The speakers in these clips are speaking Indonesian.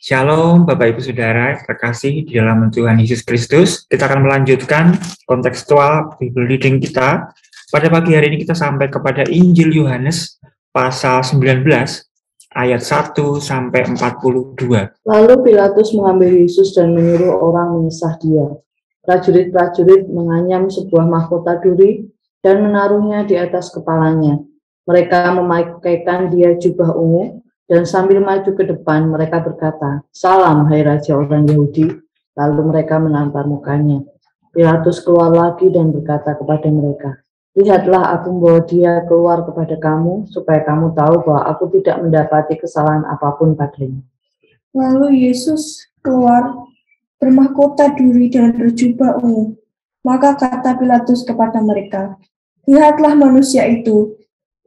Shalom Bapak Ibu Saudara terkasih di dalam Tuhan Yesus Kristus. Kita akan melanjutkan kontekstual Bible reading kita. Pada pagi hari ini kita sampai kepada Injil Yohanes pasal 19 ayat 1 sampai 42. Lalu Pilatus mengambil Yesus dan menyuruh orang mengisah dia. Prajurit-prajurit menganyam sebuah mahkota duri dan menaruhnya di atas kepalanya. Mereka memakaikan dia jubah ungu, dan sambil maju ke depan mereka berkata, "Salam, hai Raja orang Yahudi." Lalu mereka menampar mukanya. Pilatus keluar lagi dan berkata kepada mereka, "Lihatlah, aku membawa dia keluar kepada kamu, supaya kamu tahu bahwa aku tidak mendapati kesalahan apapun padanya." Lalu Yesus keluar bermahkota duri dan berjubah ungu. Maka kata Pilatus kepada mereka, "Lihatlah manusia itu."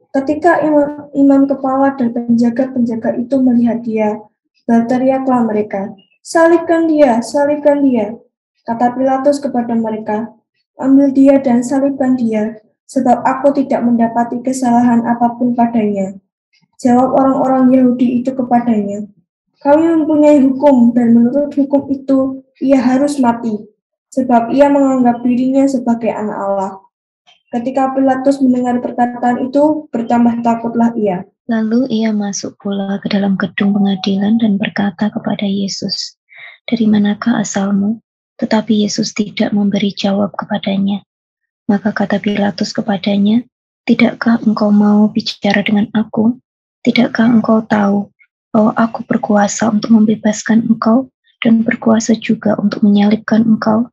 Ketika imam kepala dan penjaga-penjaga itu melihat dia, berteriaklah mereka, "Salibkan dia, salibkan dia." Kata Pilatus kepada mereka, "Ambil dia dan salibkan dia, sebab aku tidak mendapati kesalahan apapun padanya." Jawab orang-orang Yahudi itu kepadanya, "Kami mempunyai hukum, dan menurut hukum itu ia harus mati, sebab ia menganggap dirinya sebagai anak Allah." Ketika Pilatus mendengar perkataan itu, bertambah takutlah ia. Lalu ia masuk pula ke dalam gedung pengadilan dan berkata kepada Yesus, "Dari manakah asalmu?" Tetapi Yesus tidak memberi jawab kepadanya. Maka kata Pilatus kepadanya, "Tidakkah engkau mau bicara dengan aku? Tidakkah engkau tahu bahwa aku berkuasa untuk membebaskan engkau dan berkuasa juga untuk menyalibkan engkau?"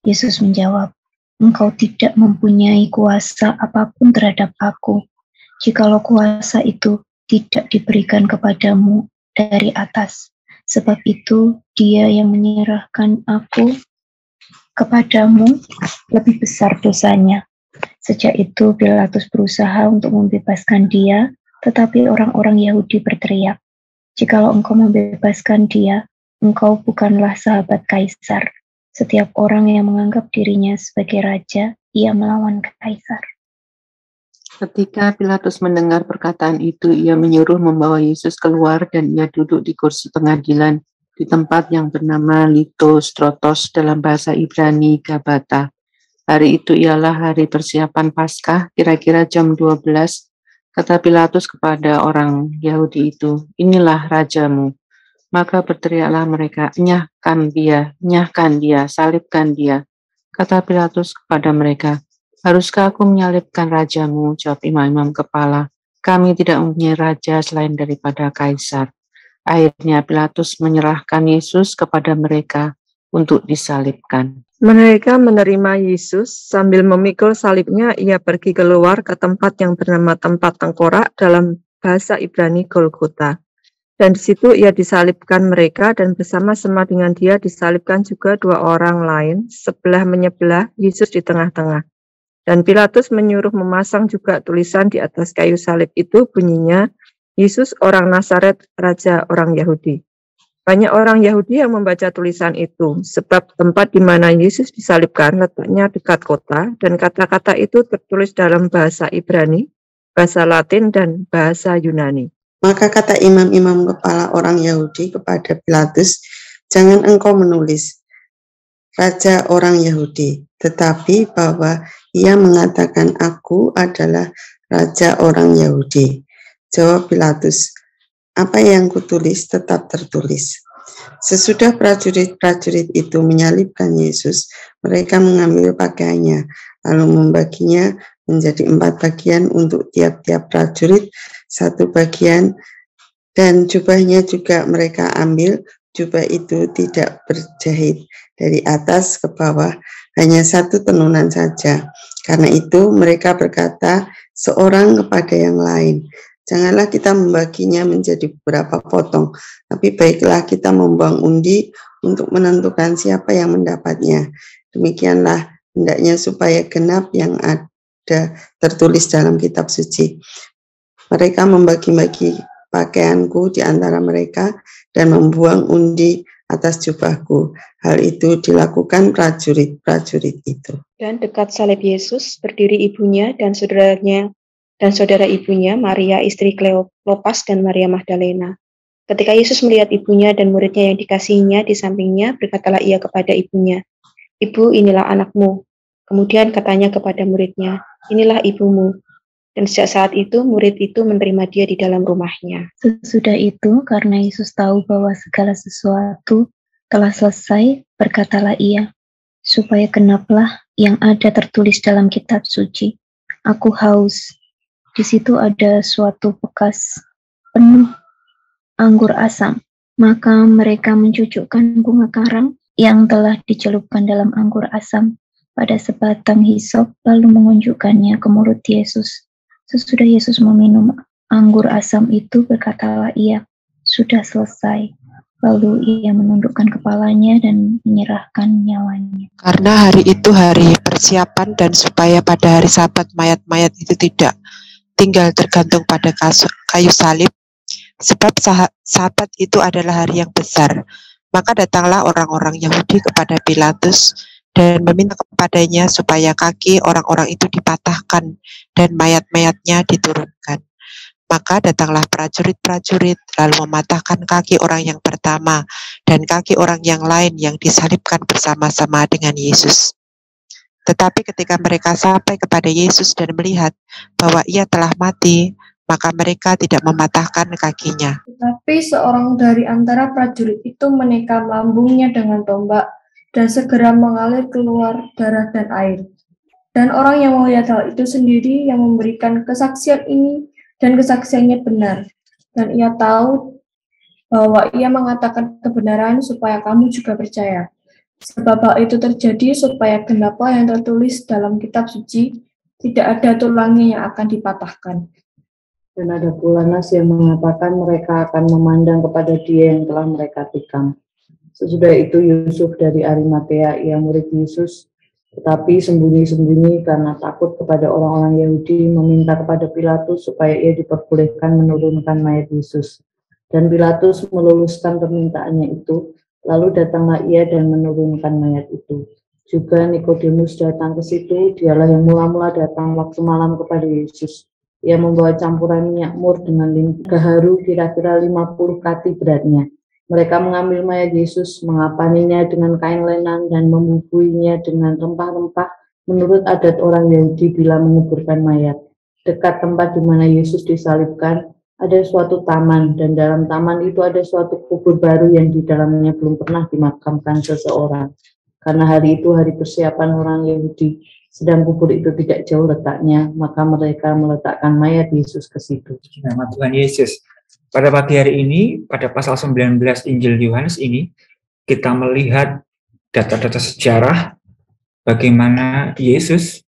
Yesus menjawab, "Engkau tidak mempunyai kuasa apapun terhadap aku, jikalau kuasa itu tidak diberikan kepadamu dari atas. Sebab itu dia yang menyerahkan aku kepadamu lebih besar dosanya." Sejak itu Pilatus berusaha untuk membebaskan dia, tetapi orang-orang Yahudi berteriak, "Jikalau engkau membebaskan dia, engkau bukanlah sahabat Kaisar. Setiap orang yang menganggap dirinya sebagai raja, ia melawan Kaisar." Ketika Pilatus mendengar perkataan itu, ia menyuruh membawa Yesus keluar dan ia duduk di kursi pengadilan di tempat yang bernama Litostrotos, dalam bahasa Ibrani Gabata. Hari itu ialah hari persiapan Paskah, kira-kira jam 12. Kata Pilatus kepada orang Yahudi itu, "Inilah rajamu." Maka berteriaklah mereka, nyahkan dia, salibkan dia." Kata Pilatus kepada mereka, "Haruskah aku menyalibkan rajamu?" Jawab imam-imam kepala, "Kami tidak mempunyai raja selain daripada Kaisar." Akhirnya Pilatus menyerahkan Yesus kepada mereka untuk disalibkan. Mereka menerima Yesus, sambil memikul salibnya, ia pergi keluar ke tempat yang bernama tempat tengkorak, dalam bahasa Ibrani Golgota. Dan di situ ia disalibkan mereka, dan bersama-sama dengan dia disalibkan juga dua orang lain, sebelah menyebelah, Yesus di tengah-tengah. Dan Pilatus menyuruh memasang juga tulisan di atas kayu salib itu, bunyinya, "Yesus orang Nazaret, Raja orang Yahudi." Banyak orang Yahudi yang membaca tulisan itu, sebab tempat di mana Yesus disalibkan letaknya dekat kota, dan kata-kata itu tertulis dalam bahasa Ibrani, bahasa Latin, dan bahasa Yunani. Maka kata imam-imam kepala orang Yahudi kepada Pilatus, "Jangan engkau menulis Raja orang Yahudi, tetapi bahwa ia mengatakan aku adalah Raja orang Yahudi." Jawab Pilatus, "Apa yang kutulis tetap tertulis." Sesudah prajurit-prajurit itu menyalibkan Yesus, mereka mengambil pakaiannya, lalu membaginya menjadi 4 bagian untuk tiap-tiap prajurit, 1 bagian, dan jubahnya juga mereka ambil. Jubah itu tidak berjahit dari atas ke bawah, hanya 1 tenunan saja. Karena itu mereka berkata seorang kepada yang lain, "Janganlah kita membaginya menjadi beberapa potong, tapi baiklah kita membuang undi untuk menentukan siapa yang mendapatnya. Demikianlah hendaknya supaya genap yang ada tertulis dalam kitab suci. Mereka membagi-bagi pakaianku di antara mereka dan membuang undi atas jubahku." Hal itu dilakukan prajurit-prajurit itu. Dan dekat salib Yesus berdiri ibunya dan saudara ibunya, Maria istri Kleopas dan Maria Magdalena. Ketika Yesus melihat ibunya dan muridnya yang dikasihinya di sampingnya, berkatalah ia kepada ibunya, "Ibu, inilah anakmu." Kemudian katanya kepada muridnya, "Inilah ibumu." Dan sejak saat itu, murid itu menerima dia di dalam rumahnya. Sesudah itu, karena Yesus tahu bahwa segala sesuatu telah selesai, berkatalah ia, supaya genaplah yang ada tertulis dalam kitab suci. Aku haus. Di situ ada suatu bekas penuh anggur asam. Maka mereka mencucukkan bunga karang yang telah dicelupkan dalam anggur asam pada sebatang hisop, lalu mengunjukkannya ke mulut Yesus. Sesudah Yesus meminum anggur asam itu, berkatalah ia, "Sudah selesai." Lalu ia menundukkan kepalanya dan menyerahkan nyawanya. Karena hari itu hari persiapan dan supaya pada hari Sabat mayat-mayat itu tidak tinggal tergantung pada kayu salib, sebab Sabat itu adalah hari yang besar. Maka datanglah orang-orang Yahudi kepada Pilatus dan meminta kepadanya supaya kaki orang-orang itu dipatahkan dan mayat-mayatnya diturunkan. Maka datanglah prajurit-prajurit lalu mematahkan kaki orang yang pertama dan kaki orang yang lain yang disalibkan bersama-sama dengan Yesus. Tetapi ketika mereka sampai kepada Yesus dan melihat bahwa ia telah mati, maka mereka tidak mematahkan kakinya. Tetapi seorang dari antara prajurit itu menikam lambungnya dengan tombak dan segera mengalir keluar darah dan air. Dan orang yang melihat hal itu sendiri yang memberikan kesaksian ini dan kesaksiannya benar. Dan ia tahu bahwa ia mengatakan kebenaran supaya kamu juga percaya. Sebab hal itu terjadi supaya genaplah yang tertulis dalam kitab suci, tidak ada tulangnya yang akan dipatahkan. Dan ada pula nas yang mengatakan mereka akan memandang kepada dia yang telah mereka tikam. Sesudah itu Yusuf dari Arimatea, ia murid Yesus, tetapi sembunyi-sembunyi karena takut kepada orang-orang Yahudi, meminta kepada Pilatus supaya ia diperbolehkan menurunkan mayat Yesus. Dan Pilatus meluluskan permintaannya itu, lalu datanglah ia dan menurunkan mayat itu. Juga Nikodemus datang ke situ, dialah yang mula-mula datang waktu malam kepada Yesus. Ia membawa campuran minyak mur dengan gaharu kira-kira 50 kati beratnya. Mereka mengambil mayat Yesus, mengapaninya dengan kain lenan dan membubuhinya dengan rempah-rempah menurut adat orang Yahudi bila menguburkan mayat. Dekat tempat di mana Yesus disalibkan, ada suatu taman, dan dalam taman itu ada suatu kubur baru yang di dalamnya belum pernah dimakamkan seseorang. Karena hari itu hari persiapan orang Yahudi, sedang kubur itu tidak jauh letaknya, maka mereka meletakkan mayat Yesus ke situ. Nama Tuhan Yesus. Pada pagi hari ini, pada pasal 19 Injil Yohanes ini, kita melihat data-data sejarah bagaimana Yesus,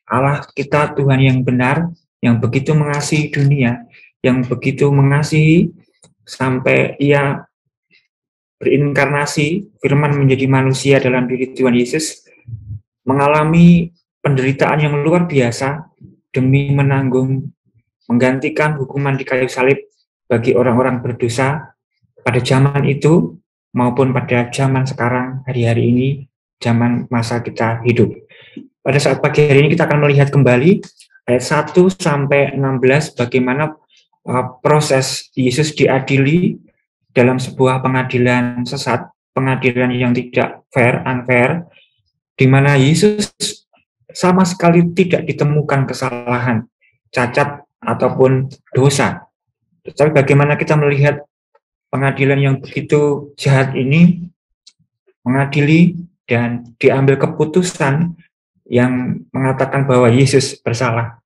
Allah kita, Tuhan yang benar, yang begitu mengasihi dunia, yang begitu mengasihi sampai ia berinkarnasi, firman menjadi manusia dalam diri Tuhan Yesus, mengalami penderitaan yang luar biasa demi menggantikan hukuman di kayu salib bagi orang-orang berdosa pada zaman itu maupun pada zaman sekarang, hari-hari ini, zaman masa kita hidup. Pada saat pagi hari ini kita akan melihat kembali ayat 1 sampai 16 bagaimana proses Yesus diadili dalam sebuah pengadilan sesat, pengadilan yang tidak fair, unfair, di mana Yesus sama sekali tidak ditemukan kesalahan, cacat, ataupun dosa. Tetapi bagaimana kita melihat pengadilan yang begitu jahat ini mengadili dan diambil keputusan yang mengatakan bahwa Yesus bersalah.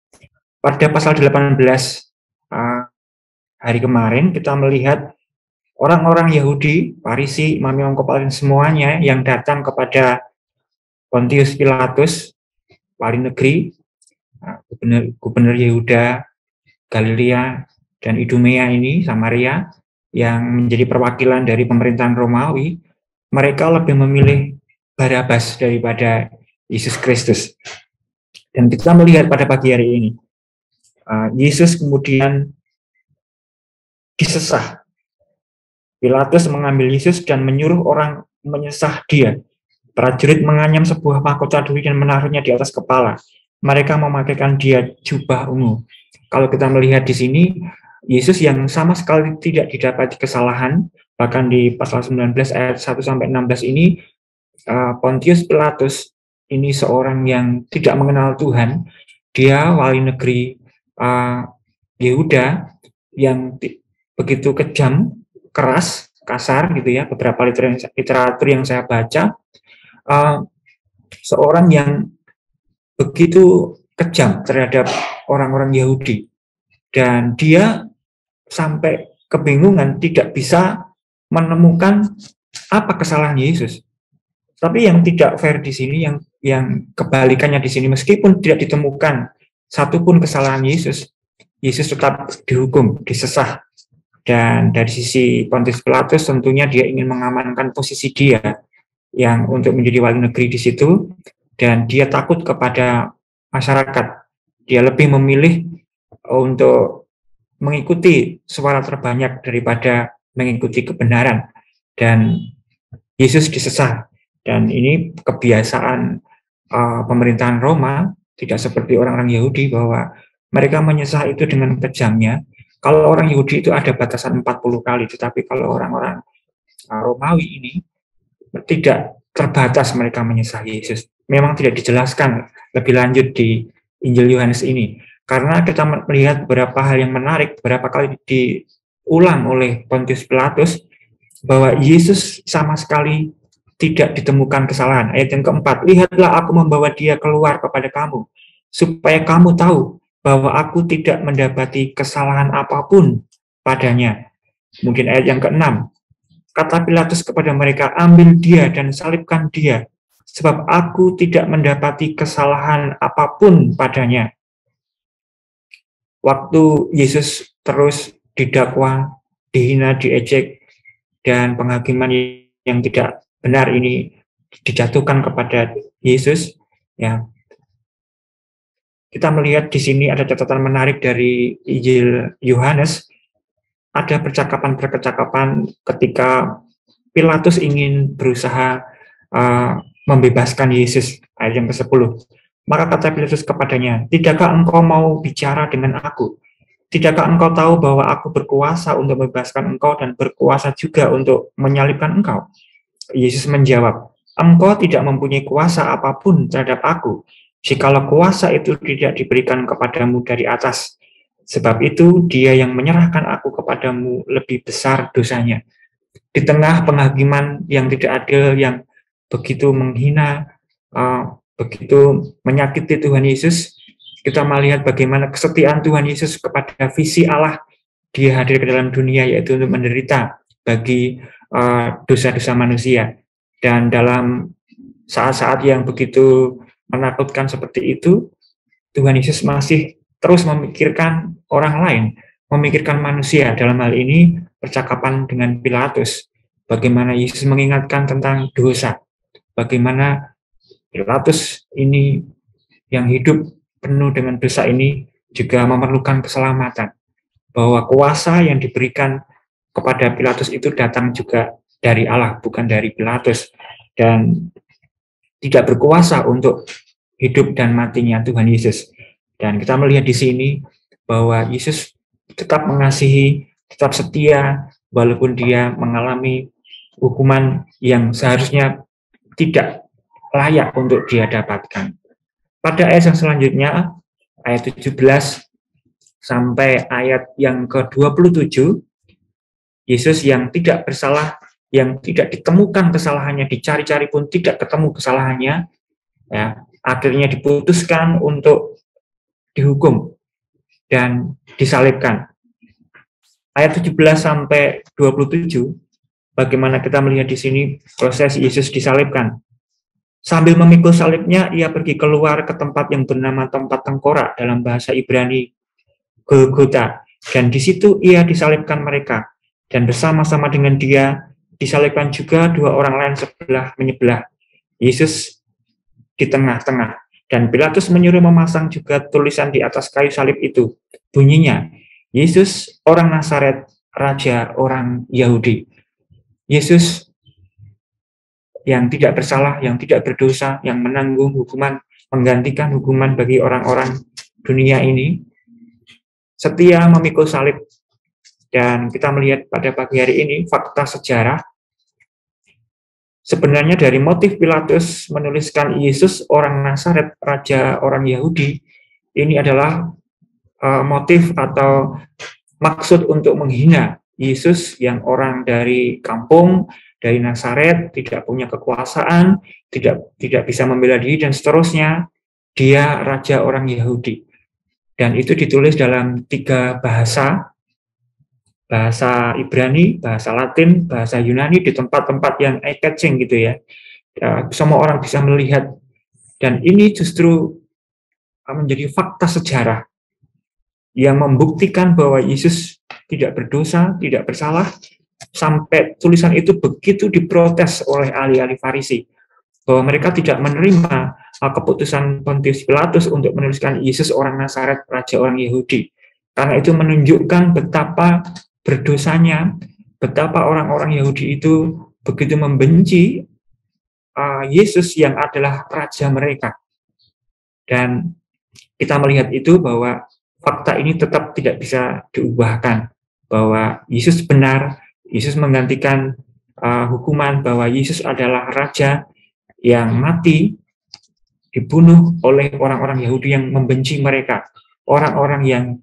Pada pasal 18 hari kemarin kita melihat orang-orang Yahudi, Farisi, imam kepala semuanya yang datang kepada Pontius Pilatus, wali negeri, gubernur Yehuda, Galilea, dan Idumea ini, Samaria, yang menjadi perwakilan dari pemerintahan Romawi, mereka lebih memilih Barabas daripada Yesus Kristus. Dan kita melihat pada pagi hari ini, Yesus kemudian disesah. Pilatus mengambil Yesus dan menyuruh orang menyesah dia. Prajurit menganyam sebuah mahkota duri dan menaruhnya di atas kepala. Mereka memakaikan dia jubah ungu. Kalau kita melihat di sini, Yesus yang sama sekali tidak didapati kesalahan, bahkan di pasal 19 ayat 1-16 ini, Pontius Pilatus ini seorang yang tidak mengenal Tuhan. Dia wali negeri Yehuda yang begitu kejam, keras, kasar gitu ya. Beberapa literatur yang saya baca, seorang yang begitu kejam terhadap orang-orang Yahudi, dan dia sampai kebingungan tidak bisa menemukan apa kesalahan Yesus. Tapi yang tidak fair di sini, yang kebalikannya di sini, meskipun tidak ditemukan satupun kesalahan Yesus, Yesus tetap dihukum, disesah. Dan dari sisi Pontius Pilatus tentunya dia ingin mengamankan posisi dia yang untuk menjadi wali negeri di situ, dan dia takut kepada masyarakat. Dia lebih memilih untuk mengikuti suara terbanyak daripada mengikuti kebenaran, dan Yesus disesah. Dan ini kebiasaan pemerintahan Roma, tidak seperti orang-orang Yahudi bahwa mereka menyesah itu dengan kejamnya. Kalau orang Yahudi itu ada batasan 40 kali, tetapi kalau orang-orang Romawi ini tidak terbatas mereka menyesah Yesus. Memang tidak dijelaskan lebih lanjut di Injil Yohanes ini. Karena kita melihat beberapa hal yang menarik, beberapa kali diulang oleh Pontius Pilatus, bahwa Yesus sama sekali tidak ditemukan kesalahan. Ayat yang keempat, lihatlah aku membawa dia keluar kepada kamu, supaya kamu tahu bahwa aku tidak mendapati kesalahan apapun padanya. Mungkin ayat yang keenam, kata Pilatus kepada mereka, ambil dia dan salibkan dia, sebab aku tidak mendapati kesalahan apapun padanya. Waktu Yesus terus didakwa, dihina, diejek, dan penghakiman yang tidak benar ini dijatuhkan kepada Yesus, ya, kita melihat di sini ada catatan menarik dari Injil Yohanes. Ada percakapan-percakapan ketika Pilatus ingin berusaha membebaskan Yesus, ayat yang ke-10. Maka kata Pilatus kepadanya, tidakkah engkau mau bicara dengan aku? Tidakkah engkau tahu bahwa aku berkuasa untuk membebaskan engkau dan berkuasa juga untuk menyalibkan engkau? Yesus menjawab, engkau tidak mempunyai kuasa apapun terhadap aku, jikalau kuasa itu tidak diberikan kepadamu dari atas. Sebab itu dia yang menyerahkan aku kepadamu lebih besar dosanya. Di tengah penghakiman yang tidak adil, yang begitu menghina, begitu menyakiti Tuhan Yesus, kita melihat bagaimana kesetiaan Tuhan Yesus kepada visi Allah. Dia hadir ke dalam dunia yaitu untuk menderita bagi dosa-dosa manusia. Dan dalam saat-saat yang begitu menakutkan seperti itu, Tuhan Yesus masih terus memikirkan orang lain, memikirkan manusia. Dalam hal ini percakapan dengan Pilatus, bagaimana Yesus mengingatkan tentang dosa, bagaimana Pilatus ini yang hidup penuh dengan dosa ini juga memerlukan keselamatan, bahwa kuasa yang diberikan kepada Pilatus itu datang juga dari Allah, bukan dari Pilatus, dan tidak berkuasa untuk hidup dan matinya Tuhan Yesus. Dan kita melihat di sini bahwa Yesus tetap mengasihi, tetap setia, walaupun dia mengalami hukuman yang seharusnya tidak layak untuk dia dapatkan. Pada ayat yang selanjutnya, ayat 17 sampai ayat yang ke-27, Yesus yang tidak bersalah, yang tidak ditemukan kesalahannya, dicari-cari pun tidak ketemu kesalahannya, ya, akhirnya diputuskan untuk dihukum dan disalibkan. Ayat 17 sampai 27, bagaimana kita melihat di sini proses Yesus disalibkan. Sambil memikul salibnya, ia pergi keluar ke tempat yang bernama tempat tengkorak, dalam bahasa Ibrani Golgota, dan di situ ia disalibkan mereka, dan bersama-sama dengan dia disalibkan juga dua orang lain sebelah menyebelah, Yesus di tengah-tengah. Dan Pilatus menyuruh memasang juga tulisan di atas kayu salib itu, bunyinya, Yesus orang Nazaret, Raja orang Yahudi. Yesus yang tidak bersalah, yang tidak berdosa, yang menanggung hukuman, menggantikan hukuman bagi orang-orang dunia ini, setia memikul salib Dan kita melihat pada pagi hari ini fakta sejarah. Sebenarnya dari motif Pilatus menuliskan Yesus orang Nazaret, raja orang Yahudi, ini adalah motif atau maksud untuk menghina Yesus yang orang dari kampung, dari Nazaret, tidak punya kekuasaan, tidak bisa membela diri, dan seterusnya. Dia raja orang Yahudi. Dan itu ditulis dalam 3 bahasa, bahasa Ibrani, bahasa Latin, bahasa Yunani, di tempat-tempat yang eye-catching gitu ya. Semua orang bisa melihat. Dan ini justru menjadi fakta sejarah yang membuktikan bahwa Yesus tidak berdosa, tidak bersalah, sampai tulisan itu begitu diprotes oleh ahli-ahli Farisi, bahwa mereka tidak menerima keputusan Pontius Pilatus untuk menuliskan Yesus orang Nazaret, raja orang Yahudi. Karena itu menunjukkan betapa berdosanya, betapa orang-orang Yahudi itu begitu membenci Yesus yang adalah raja mereka. Dan kita melihat itu bahwa fakta ini tetap tidak bisa diubahkan, bahwa Yesus benar, Yesus menggantikan hukuman, bahwa Yesus adalah raja yang mati, dibunuh oleh orang-orang Yahudi yang membenci mereka, orang-orang yang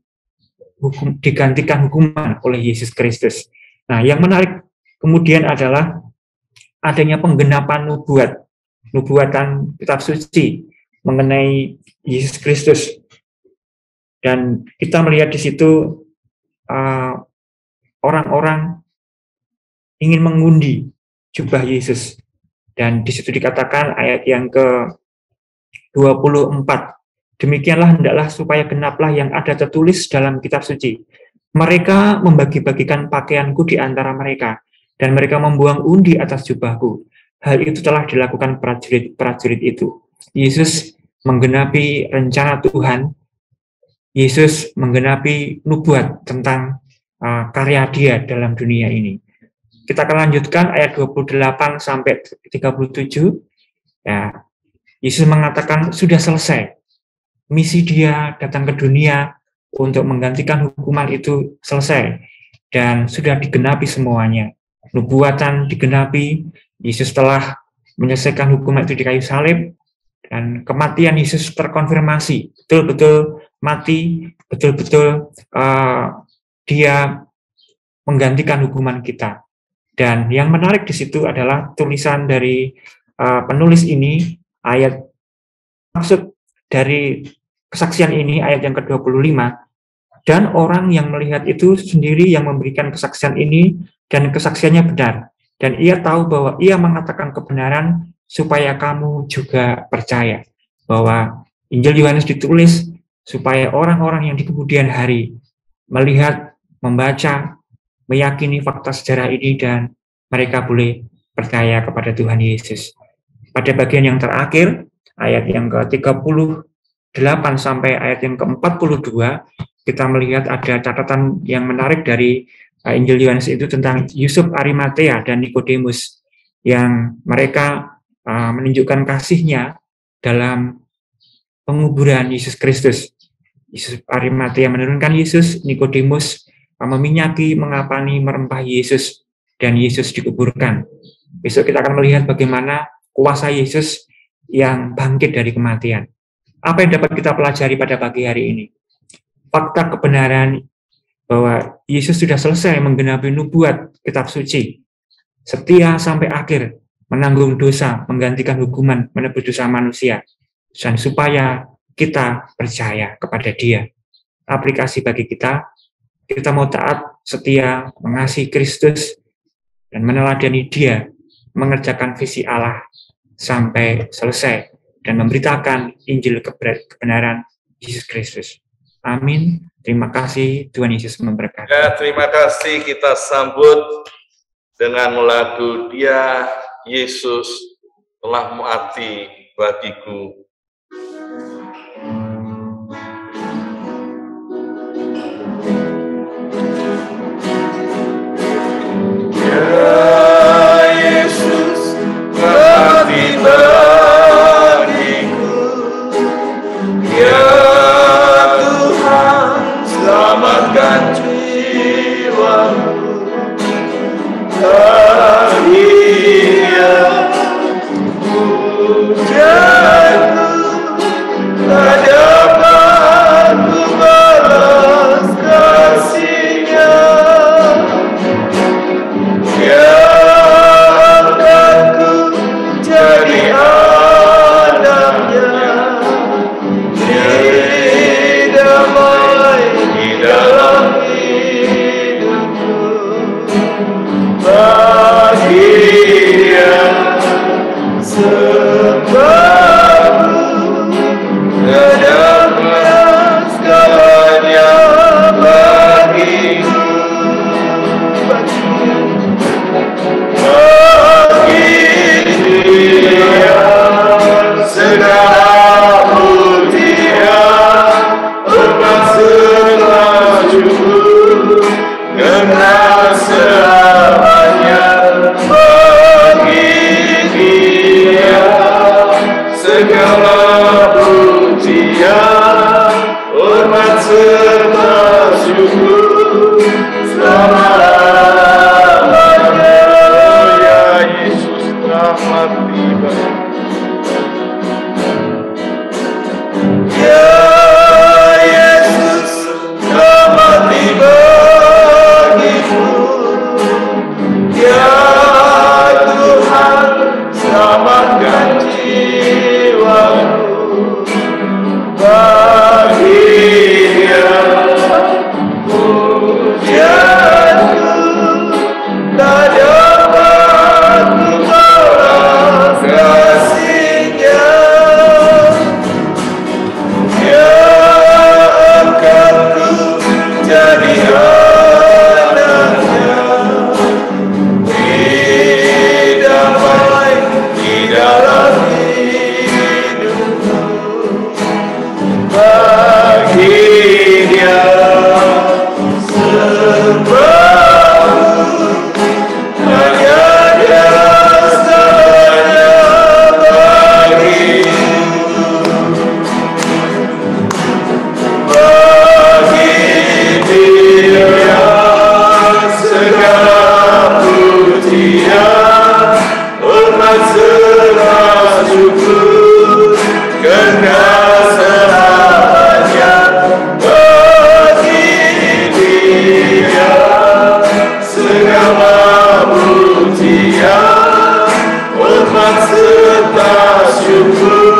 digantikan hukuman oleh Yesus Kristus. Nah, yang menarik kemudian adalah adanya penggenapan nubuatan kitab suci mengenai Yesus Kristus. Dan kita melihat di situ orang-orang ingin mengundi jubah Yesus. Dan di situ dikatakan ayat yang ke-24, demikianlah hendaklah supaya genaplah yang ada tertulis dalam kitab suci. Mereka membagi-bagikan pakaianku di antara mereka, dan mereka membuang undi atas jubahku. Hal itu telah dilakukan prajurit-prajurit itu. Yesus menggenapi rencana Tuhan. Yesus menggenapi nubuat tentang karya Dia dalam dunia ini. Kita akan lanjutkan ayat 28 sampai 37. Ya, Yesus mengatakan sudah selesai. Misi Dia datang ke dunia untuk menggantikan hukuman itu selesai. Dan sudah digenapi semuanya. Nubuatan digenapi, Yesus telah menyelesaikan hukuman itu di kayu salib, dan kematian Yesus terkonfirmasi. Betul-betul mati, betul-betul Dia menggantikan hukuman kita. Dan yang menarik di situ adalah tulisan dari penulis ini, ayat maksud dari kesaksian ini, ayat yang ke-25, dan orang yang melihat itu sendiri yang memberikan kesaksian ini, dan kesaksiannya benar. Dan ia tahu bahwa ia mengatakan kebenaran supaya kamu juga percaya. Bahwa Injil Yohanes ditulis supaya orang-orang yang di kemudian hari melihat, membaca, meyakini fakta sejarah ini, dan mereka boleh percaya kepada Tuhan Yesus. Pada bagian yang terakhir, ayat yang ke-38 sampai ayat yang ke-42, kita melihat ada catatan yang menarik dari Injil Yohanes itu tentang Yusuf Arimatea dan Nikodemus, yang mereka menunjukkan kasihnya dalam penguburan Yesus Kristus. Yusuf Arimatea menurunkan Yesus, Nikodemus meminyaki, mengapani, merempah Yesus, dan Yesus dikuburkan. Besok kita akan melihat bagaimana kuasa Yesus yang bangkit dari kematian. Apa yang dapat kita pelajari pada pagi hari ini? Fakta kebenaran bahwa Yesus sudah selesai menggenapi nubuat kitab suci, setia sampai akhir, menanggung dosa, menggantikan hukuman, menebus dosa manusia, dan supaya kita percaya kepada Dia. Aplikasi bagi kita mau taat, setia, mengasihi Kristus, dan meneladani Dia, mengerjakan visi Allah sampai selesai, dan memberitakan Injil kebenaran Yesus Kristus. Amin. Terima kasih, Tuhan Yesus memberkati. Ya, terima kasih, kita sambut dengan lagu Dia, Yesus telah mati bagiku. Selamatkan jiwa serta syukur selama-lamanya. Ya Yesus telah mati bagiku. Ya Yesus telah mati bagiku. Ya Tuhan, selamatkan jiwaku. Baginya pujianku tak dapat kubalas kasihnya. Ya angkatku jadi anaknya, damai di dalam hidupku. Bagi Dia sembaku, hanya Dia segalanya bagiku. Bagi Dia segala pujian, hormat serta syukur, kekal selamanya. Bagi Dia segala pujian, hormat serta syukur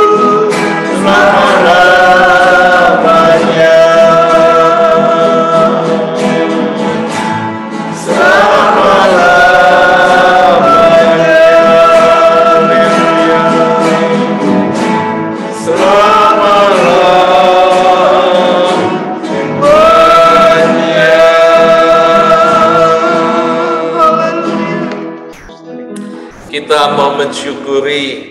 selama-lamanya. Kita mau mensyukuri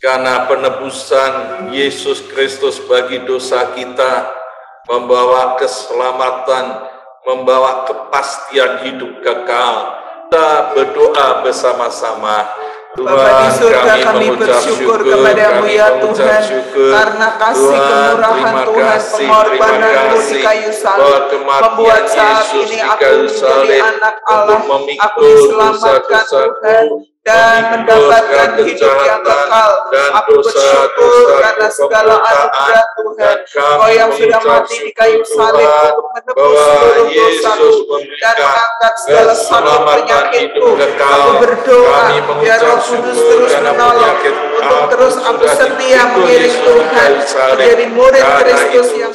karena penebusan Yesus Kristus bagi dosa kita, membawa keselamatan, membawa kepastian hidup kekal. Kita berdoa bersama-sama. Bapa di surga, kami bersyukur kepadamu ya Tuhan, karena kasih kemurahan Tuhan, pengorbananmu di kayu salib, membuat saat ini aku menjadi anak Allah, aku diselamatkan Tuhan, dan mendapatkan hidup yang kekal. Aku bersyukur karena segala anugerah Tuhan, Kau yang sudah mati di kayu salib untuk menebus seluruh dosaku dan mengangkat segala sakit penyakitku. Aku berdoa biar Roh Kudus terus menolong untuk terus aku setia mengiring Tuhan menjadi murid Kristus yang